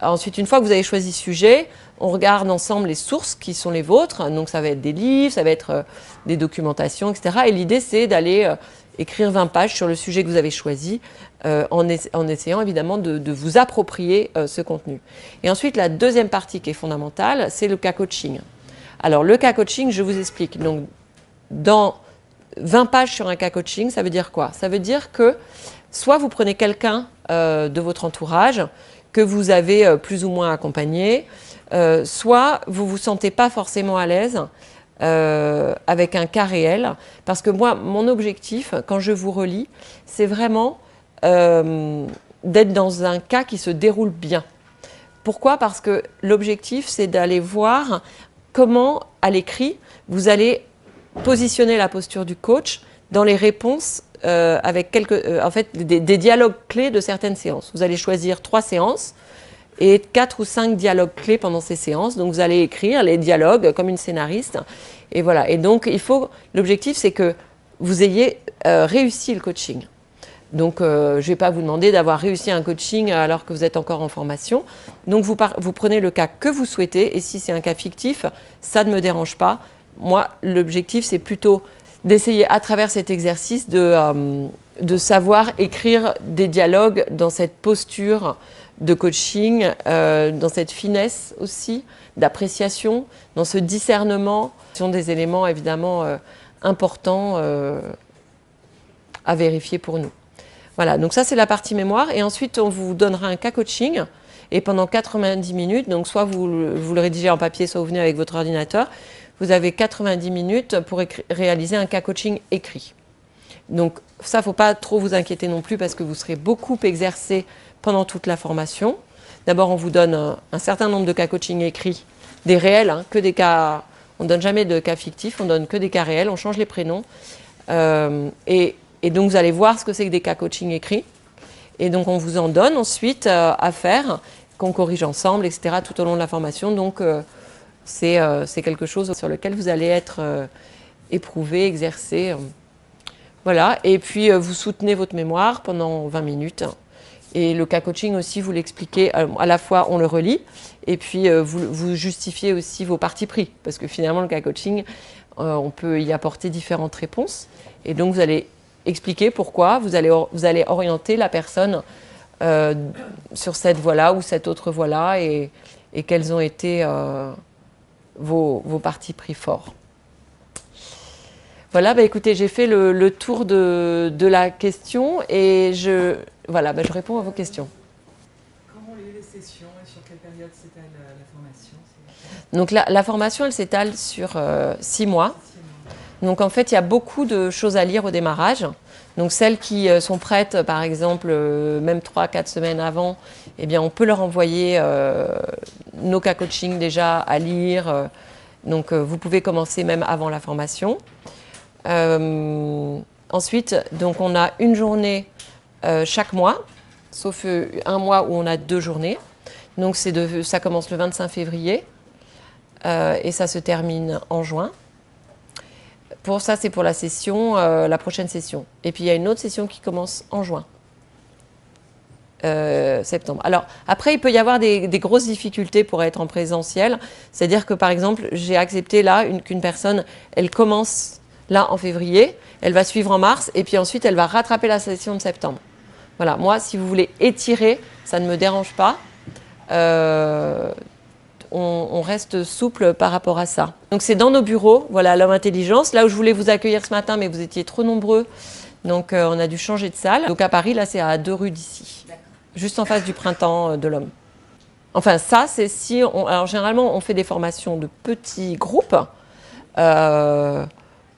Ensuite, une fois que vous avez choisi ce sujet, on regarde ensemble les sources qui sont les vôtres. Donc, ça va être des livres, ça va être des documentations, etc. Et l'idée, c'est d'aller écrire 20 pages sur le sujet que vous avez choisi en essayant évidemment de vous approprier ce contenu. Et ensuite, la deuxième partie qui est fondamentale, c'est le cas coaching. Alors, le cas coaching, je vous explique. Donc, dans 20 pages sur un cas coaching, ça veut dire quoi? Ça veut dire que soit vous prenez quelqu'un de votre entourage que vous avez plus ou moins accompagné, soit vous ne vous sentez pas forcément à l'aise avec un cas réel. Parce que moi, mon objectif, quand je vous relis, c'est vraiment d'être dans un cas qui se déroule bien. Pourquoi? Parce que l'objectif, c'est d'aller voir comment, à l'écrit, vous allez positionner la posture du coach dans les réponses avec en fait, des dialogues clés de certaines séances. Vous allez choisir 3 séances et 4 ou 5 dialogues clés pendant ces séances. Donc, vous allez écrire les dialogues comme une scénariste. Et voilà. Et donc, l'objectif, c'est que vous ayez réussi le coaching. Donc, je ne vais pas vous demander d'avoir réussi un coaching alors que vous êtes encore en formation. Donc, vous prenez le cas que vous souhaitez. Et si c'est un cas fictif, ça ne me dérange pas. Moi, l'objectif, c'est plutôt d'essayer à travers cet exercice de savoir écrire des dialogues dans cette posture de coaching, dans cette finesse aussi, d'appréciation, dans ce discernement. Ce sont des éléments évidemment importants à vérifier pour nous. Voilà, donc ça c'est la partie mémoire. Et ensuite, on vous donnera un cas coaching. Et pendant 90 minutes, donc soit vous le rédigez en papier, soit vous venez avec votre ordinateur, vous avez 90 minutes pour réaliser un cas coaching écrit. Donc ça, il ne faut pas trop vous inquiéter non plus parce que vous serez beaucoup exercé pendant toute la formation. D'abord, on vous donne un certain nombre de cas coaching écrits, des réels, hein, que des cas. On ne donne jamais de cas fictifs, on donne que des cas réels, on change les prénoms. Et donc, vous allez voir ce que c'est que des cas coaching écrits. Et donc, on vous en donne ensuite à faire, qu'on corrige ensemble, etc., tout au long de la formation. Donc, c'est quelque chose sur lequel vous allez être éprouvé, exercé. Voilà. Et puis, vous soutenez votre mémoire pendant 20 minutes. Et le cas coaching aussi, vous l'expliquez, à la fois on le relit, et puis vous justifiez aussi vos partis pris. Parce que finalement, le cas coaching, on peut y apporter différentes réponses. Et donc, vous allez expliquer pourquoi, vous allez orienter la personne sur cette voie-là ou cette autre voie-là et quels ont été vos partis pris forts. Voilà, bah écoutez, j'ai fait le tour de la question et je réponds à vos questions. Comment les sessions et sur quelle période s'étale la formation? Donc la formation, elle s'étale sur 6 mois. Donc en fait, il y a beaucoup de choses à lire au démarrage. Donc celles qui sont prêtes, par exemple, même 3-4 semaines avant, eh bien, on peut leur envoyer nos cas coaching déjà à lire. Donc vous pouvez commencer même avant la formation. Ensuite, donc on a une journée chaque mois, sauf un mois où on a 2 journées. Donc ça commence le 25 février et ça se termine en juin. Pour ça, c'est pour la session, la prochaine session. Et puis il y a une autre session qui commence en juin, septembre. Alors après, il peut y avoir des grosses difficultés pour être en présentiel. C'est-à-dire que par exemple, j'ai accepté là qu'une personne, elle commence là en février, elle va suivre en mars et puis ensuite elle va rattraper la session de septembre. Voilà, moi si vous voulez étirer, ça ne me dérange pas. On reste souple par rapport à ça. Donc c'est dans nos bureaux, voilà, l'Homme Intelligence, là où je voulais vous accueillir ce matin mais vous étiez trop nombreux, donc on a dû changer de salle. Donc à Paris, là c'est à 2 rues d'ici, juste en face du Printemps de l'Homme. Enfin ça c'est si, alors généralement on fait des formations de petits groupes,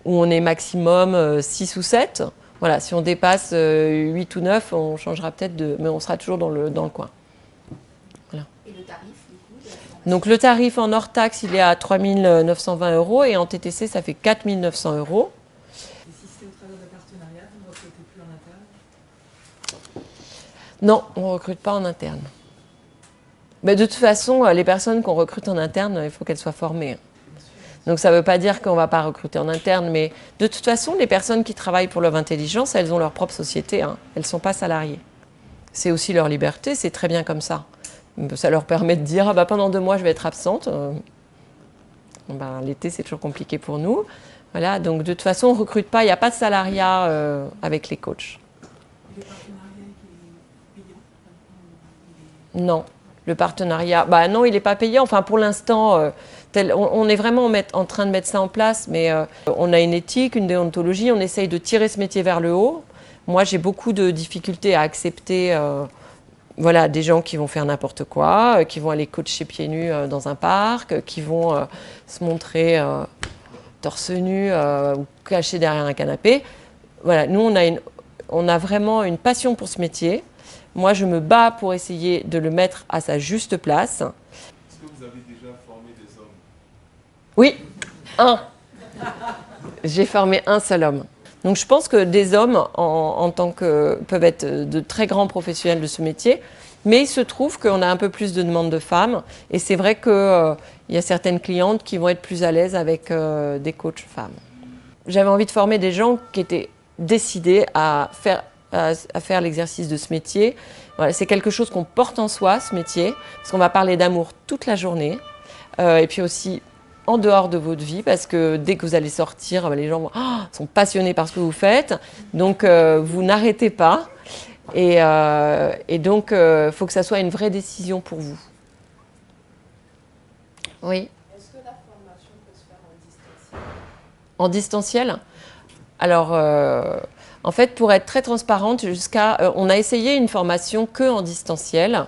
où on est maximum 6 ou 7. Voilà, si on dépasse 8 ou 9, on changera peut-être mais on sera toujours dans le coin. Voilà. Et le tarif, du coup, de la formation ? Donc le tarif en hors taxe, il est à 3 920 € et en TTC, ça fait 4 900 €. Et si c'est au travers de partenariat, vous ne recrutez plus en interne ? Non, on ne recrute pas en interne. Mais de toute façon, les personnes qu'on recrute en interne, il faut qu'elles soient formées. Donc ça ne veut pas dire qu'on ne va pas recruter en interne, mais de toute façon, les personnes qui travaillent pour l'Homme Intelligence, elles ont leur propre société, hein. Elles ne sont pas salariées. C'est aussi leur liberté, c'est très bien comme ça. Ça leur permet de dire, ah bah, pendant 2 mois, je vais être absente. L'été, c'est toujours compliqué pour nous. Voilà, donc de toute façon, on ne recrute pas, il n'y a pas de salariat avec les coachs. Et le partenariat est payant ? Non, le partenariat, non, il n'est pas payant. Enfin, pour l'instant, on est vraiment en train de mettre ça en place, mais on a une éthique, une déontologie, on essaye de tirer ce métier vers le haut. Moi, j'ai beaucoup de difficultés à accepter des gens qui vont faire n'importe quoi, qui vont aller coacher pieds nus dans un parc, qui vont se montrer torse nu ou cachés derrière un canapé. Voilà, nous, on a vraiment une passion pour ce métier. Moi, je me bats pour essayer de le mettre à sa juste place. Est-ce que vous avez déjà formé des hommes? Oui, un. J'ai formé un seul homme. Donc je pense que des hommes en tant que peuvent être de très grands professionnels de ce métier, mais il se trouve qu'on a un peu plus de demandes de femmes et c'est vrai qu'il y a certaines clientes qui vont être plus à l'aise avec des coachs femmes. J'avais envie de former des gens qui étaient décidés à faire l'exercice de ce métier. Voilà, c'est quelque chose qu'on porte en soi, ce métier, parce qu'on va parler d'amour toute la journée et puis aussi en dehors de votre vie, parce que dès que vous allez sortir, les gens sont passionnés par ce que vous faites, donc vous n'arrêtez pas. Et donc, il faut que ça soit une vraie décision pour vous. Oui. Est-ce que la formation peut se faire en distanciel? En distanciel? Alors, en fait, pour être très transparente, on a essayé une formation que en distanciel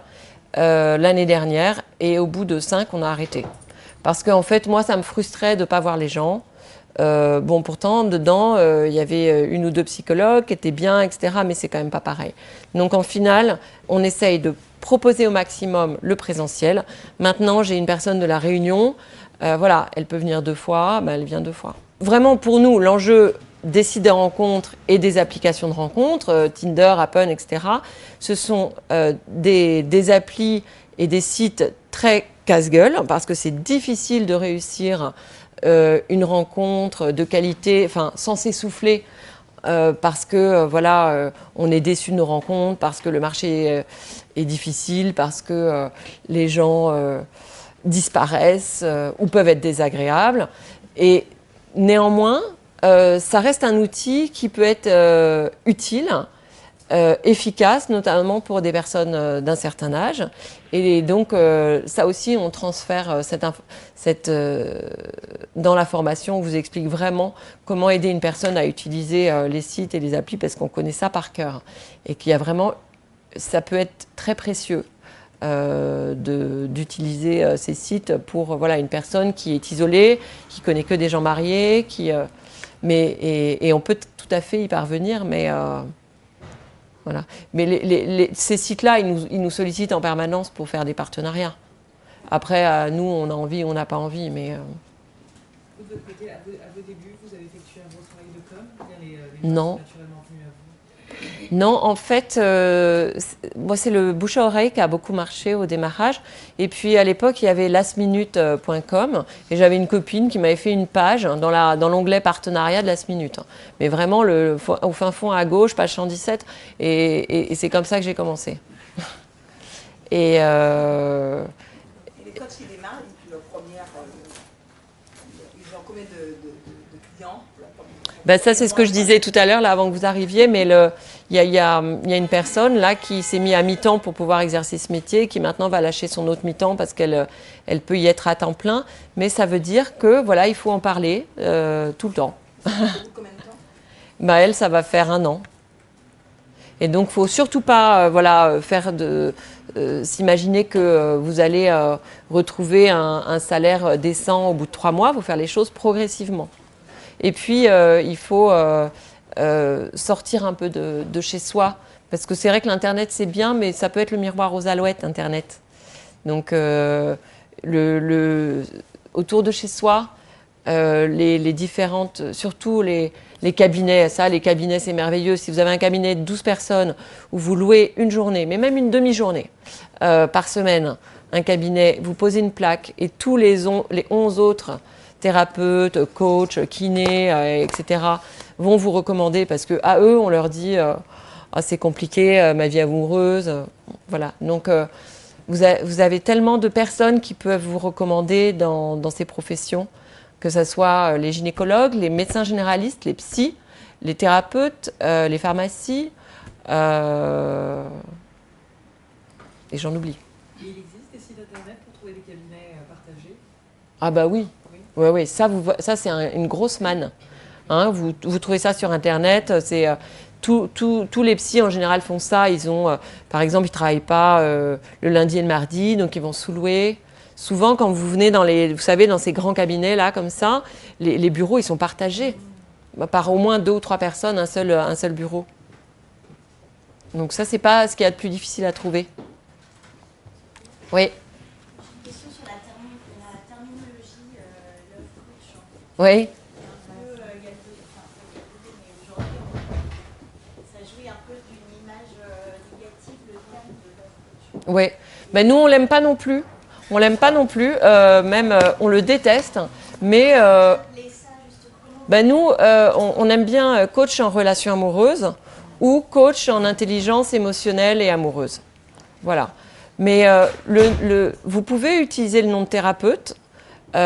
l'année dernière, et au bout de 5, on a arrêté. Parce qu'en fait, moi, ça me frustrait de ne pas voir les gens. Bon, pourtant, dedans, il y avait 1 ou 2 psychologues qui étaient bien, etc. Mais c'est quand même pas pareil. Donc, en final, on essaye de proposer au maximum le présentiel. Maintenant, j'ai une personne de la Réunion. Voilà, elle peut venir 2 fois, ben, elle vient 2 fois. Vraiment, pour nous, l'enjeu des sites de rencontres et des applications de rencontres, Tinder, Appen, etc., ce sont des applis et des sites très casse-gueule, parce que c'est difficile de réussir une rencontre de qualité, enfin, sans s'essouffler, parce que voilà, on est déçu de nos rencontres, parce que le marché est difficile, parce que les gens disparaissent ou peuvent être désagréables. Et néanmoins, ça reste un outil qui peut être utile, efficace, notamment pour des personnes d'un certain âge. Et donc, ça aussi, on transfère dans la formation, on vous explique vraiment comment aider une personne à utiliser les sites et les applis, parce qu'on connaît ça par cœur. Et qu'il y a vraiment, ça peut être très précieux d'utiliser ces sites pour voilà, une personne qui est isolée, qui connaît que des gens mariés, et on peut tout à fait y parvenir, mais voilà. Mais ces sites-là, ils nous sollicitent en permanence pour faire des partenariats. Après, nous, on a envie, on n'a pas envie, mais... Vous, de votre côté, à vos débuts, vous avez effectué un gros travail de com, les Non. gens sont naturellement venus à vous? Non, en fait, moi, c'est le bouche à oreille qui a beaucoup marché au démarrage. Et puis, à l'époque, il y avait lastminute.com. Et j'avais une copine qui m'avait fait une page dans l'onglet partenariat de Last Minute. Mais vraiment, au fin fond à gauche, page 117. Et c'est comme ça que j'ai commencé. Et les coachs qui démarrent, leur première, ils ont combien de clients? Ben ça, c'est ce que je disais tout à l'heure, là, avant que vous arriviez, mais il y a une personne là qui s'est mise à mi-temps pour pouvoir exercer ce métier, qui maintenant va lâcher son autre mi-temps parce qu'elle peut y être à temps plein. Mais ça veut dire que voilà, il faut en parler tout le temps. Combien de temps? Ben elle, ça va faire 1 an. Et donc, il ne faut surtout pas voilà, s'imaginer que vous allez retrouver un salaire décent au bout de 3 mois. Il faut faire les choses progressivement. Et puis, il faut sortir un peu de chez soi. Parce que c'est vrai que l'Internet, c'est bien, mais ça peut être le miroir aux alouettes, Internet. Donc, autour de chez soi, les différentes, surtout les cabinets, les cabinets, c'est merveilleux. Si vous avez un cabinet de 12 personnes où vous louez une journée, mais même une demi-journée par semaine, un cabinet, vous posez une plaque et tous les 11 autres thérapeutes, coachs, kinés, etc., vont vous recommander parce qu'à eux, on leur dit oh, c'est compliqué, ma vie amoureuse. Voilà. Donc, vous avez tellement de personnes qui peuvent vous recommander dans ces professions, que ce soit les gynécologues, les médecins généralistes, les psys, les thérapeutes, les pharmacies, et j'en oublie. Et il existe des sites internet pour trouver des cabinets partagés? Ah bah oui. Oui, oui, ça c'est une grosse manne. Hein, vous trouvez ça sur Internet. Tous les psys en général font ça. Ils ont, par exemple, ils ne travaillent pas le lundi et le mardi, donc ils vont sous-louer. Souvent, quand vous venez vous savez, dans ces grands cabinets là, comme ça, les bureaux ils sont partagés par au moins 2 ou 3 personnes, un seul bureau. Donc ça, c'est pas ce qu'il y a de plus difficile à trouver. Oui. Oui. Oui. Ben nous, on l'aime pas non plus. On l'aime pas non plus. Même, on le déteste. Mais ben nous, on aime bien coach en relation amoureuse ou coach en intelligence émotionnelle et amoureuse. Voilà. Mais vous pouvez utiliser le nom de thérapeute. Nous,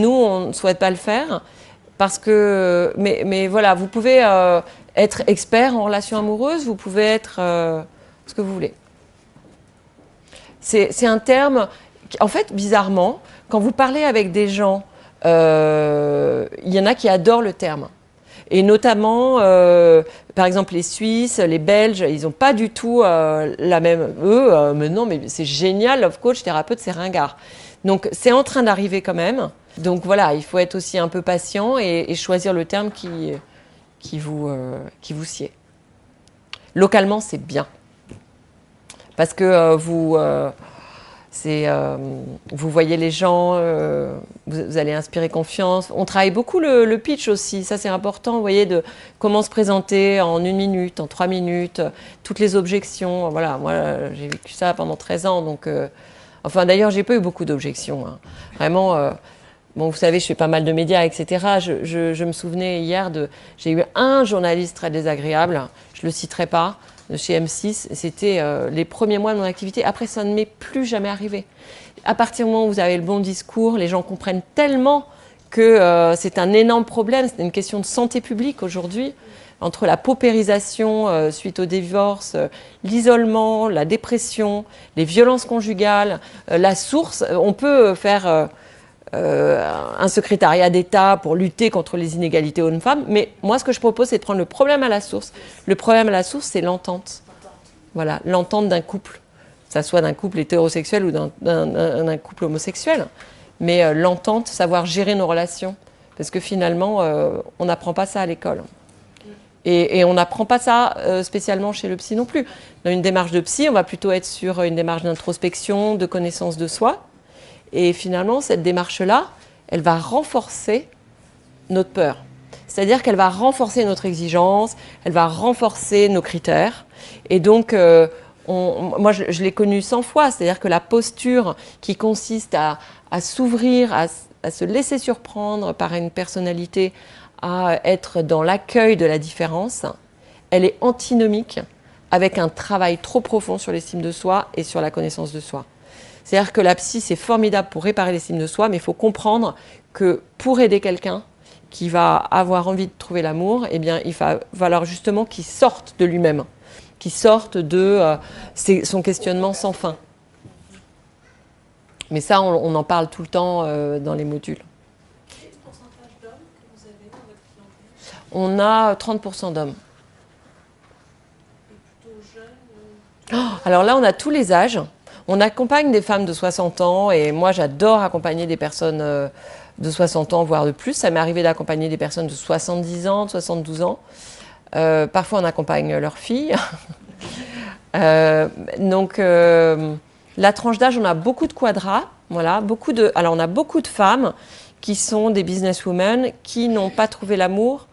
on ne souhaite pas le faire. Parce que, mais voilà, vous pouvez être expert en relations amoureuses, vous pouvez être ce que vous voulez. C'est un terme, en fait, bizarrement, quand vous parlez avec des gens, il y en a qui adorent le terme. Et notamment, par exemple, les Suisses, les Belges, ils n'ont pas du tout la même... Eux, mais non, mais c'est génial, love coach, thérapeute, c'est ringard. Donc, c'est en train d'arriver quand même. Donc voilà, il faut être aussi un peu patient et choisir le terme qui vous sied. Localement, c'est bien. Parce que vous voyez les gens, vous allez inspirer confiance. On travaille beaucoup le pitch aussi, ça c'est important, vous voyez, de comment se présenter en 1 minute, en 3 minutes, toutes les objections. Voilà, moi j'ai vécu ça pendant 13 ans, donc... enfin d'ailleurs, j'ai pas eu beaucoup d'objections. Hein. Vraiment, bon, vous savez, je fais pas mal de médias, etc. Je me souvenais hier j'ai eu un journaliste très désagréable, je le citerai pas, de chez M6, c'était les premiers mois de mon activité. Après, ça ne m'est plus jamais arrivé. À partir du moment où vous avez le bon discours, les gens comprennent tellement que c'est un énorme problème, c'est une question de santé publique aujourd'hui, entre la paupérisation suite au divorce, l'isolement, la dépression, les violences conjugales, la source. On peut faire un secrétariat d'État pour lutter contre les inégalités hommes-femmes, mais moi ce que je propose c'est de prendre le problème à la source. Le problème à la source c'est l'entente. Voilà, l'entente d'un couple, que ça soit d'un couple hétérosexuel ou d'un couple homosexuel, mais l'entente, savoir gérer nos relations, parce que finalement on n'apprend pas ça à l'école. Et on n'apprend pas ça spécialement chez le psy non plus. Dans une démarche de psy, on va plutôt être sur une démarche d'introspection, de connaissance de soi. Et finalement, cette démarche-là, elle va renforcer notre peur. C'est-à-dire qu'elle va renforcer notre exigence, elle va renforcer nos critères. Et donc, moi, je l'ai connu 100 fois. C'est-à-dire que la posture qui consiste à s'ouvrir, à se laisser surprendre par une personnalité, à être dans l'accueil de la différence, elle est antinomique avec un travail trop profond sur l'estime de soi et sur la connaissance de soi. C'est-à-dire que la psy, c'est formidable pour réparer l'estime de soi, mais il faut comprendre que pour aider quelqu'un qui va avoir envie de trouver l'amour, eh bien, il va falloir justement qu'il sorte de lui-même, qu'il sorte de son questionnement sans fin. Mais ça, on en parle tout le temps dans les modules. Quel est le pourcentage d'hommes que vous avez dans votre clientèle? On a 30% d'hommes. Et plutôt jeunes Alors là, on a tous les âges. On accompagne des femmes de 60 ans et moi, j'adore accompagner des personnes de 60 ans, voire de plus. Ça m'est arrivé d'accompagner des personnes de 70 ans, de 72 ans. Parfois, on accompagne leurs filles. Donc, la tranche d'âge, on a beaucoup de quadras. Voilà, alors, on a beaucoup de femmes qui sont des businesswomen qui n'ont pas trouvé l'amour.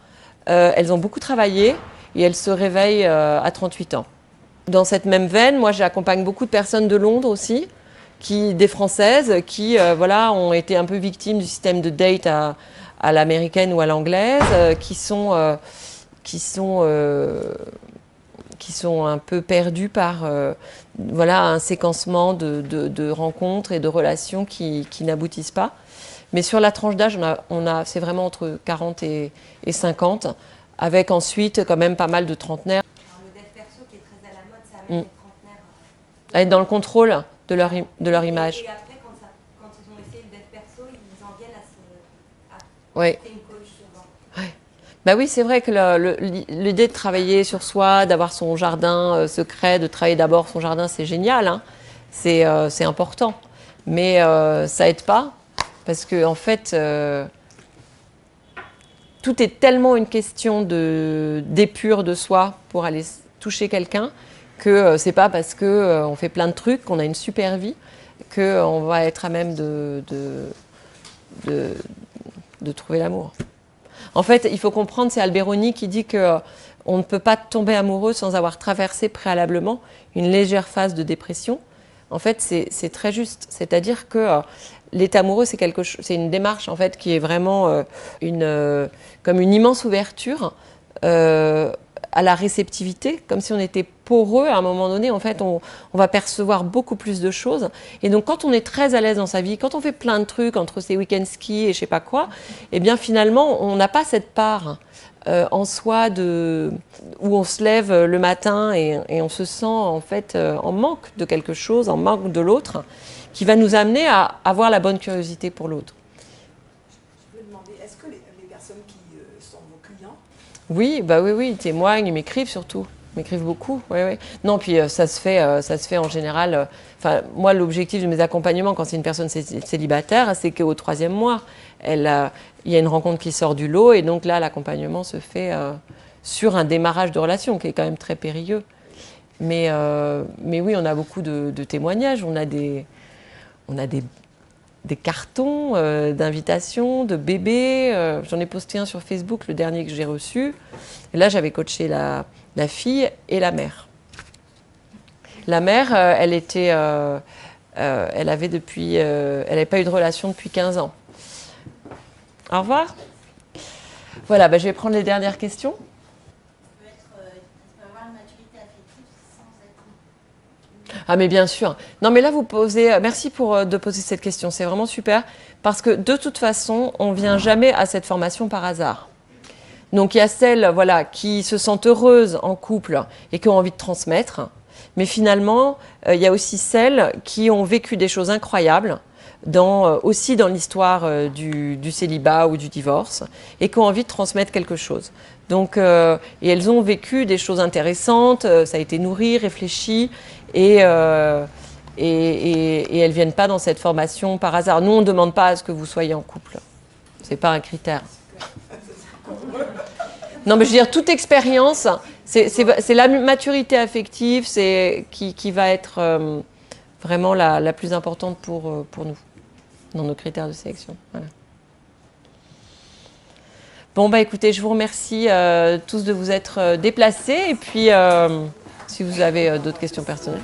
Elles ont beaucoup travaillé et elles se réveillent à 38 ans. Dans cette même veine, moi j'accompagne beaucoup de personnes de Londres aussi, des Françaises qui voilà, ont été un peu victimes du système de date à l'américaine ou à l'anglaise, qui sont un peu perdues par voilà, un séquencement de rencontres et de relations qui n'aboutissent pas. Mais sur la tranche d'âge, c'est vraiment entre 40 et 50, avec ensuite quand même pas mal de trentenaires. Être dans le contrôle de leur image. Et après, quand ils ont essayé le dev perso, ils en viennent à oui. faire une coach souvent. Ouais. Bah oui, c'est vrai que l'idée de travailler sur soi, d'avoir son jardin secret, de travailler d'abord son jardin, c'est génial. Hein. C'est important. Mais ça aide pas. Parce que, en fait, tout est tellement une question d'épure de soi pour aller toucher quelqu'un que c'est pas parce qu'on fait plein de trucs, qu'on a une super vie, qu'on va être à même de trouver l'amour. En fait, il faut comprendre, c'est Alberoni qui dit qu'on ne peut pas tomber amoureux sans avoir traversé préalablement une légère phase de dépression. En fait, c'est très juste. C'est-à-dire que l'état amoureux, c'est une démarche en fait, qui est vraiment comme une immense ouverture à la réceptivité, comme si on était poreux à un moment donné. En fait, on va percevoir beaucoup plus de choses. Et donc, quand on est très à l'aise dans sa vie, quand on fait plein de trucs entre ses week-ends ski et je sais pas quoi, eh bien finalement, on n'a pas cette part en soi où on se lève le matin et on se sent en fait en manque de quelque chose, en manque de l'autre, qui va nous amener à avoir la bonne curiosité pour l'autre. Je peux demander, est-ce que les personnes qui sont vos clients? Oui, bah oui, ils témoignent, ils m'écrivent surtout. Ils m'écrivent beaucoup, oui. Non, puis ça se fait en général. Enfin, moi, l'objectif de mes accompagnements, quand c'est une personne célibataire, c'est qu'au 3e mois, il y a une rencontre qui sort du lot, et donc là, l'accompagnement se fait sur un démarrage de relation, qui est quand même très périlleux. Mais oui, on a beaucoup de témoignages, on a des cartons d'invitations, de bébés. J'en ai posté un sur Facebook, le dernier que j'ai reçu. Et là, j'avais coaché la fille et la mère. La mère, elle n'avait pas eu de relation depuis 15 ans. Au revoir. Voilà, je vais prendre les dernières questions. Ah mais bien sûr. Non mais là vous posez, merci de poser cette question, c'est vraiment super parce que de toute façon on vient jamais à cette formation par hasard. Donc il y a celles qui se sentent heureuses en couple et qui ont envie de transmettre, mais finalement il y a aussi celles qui ont vécu des choses incroyables aussi dans l'histoire du célibat ou du divorce et qui ont envie de transmettre quelque chose. Donc, et elles ont vécu des choses intéressantes, ça a été nourri, réfléchi, et elles ne viennent pas dans cette formation par hasard. Nous, on ne demande pas à ce que vous soyez en couple. Ce n'est pas un critère. Non, mais je veux dire, toute expérience, c'est la maturité affective qui va être vraiment la plus importante pour nous, dans nos critères de sélection. Voilà. Bon, écoutez, je vous remercie tous de vous être déplacés et puis si vous avez d'autres questions personnelles.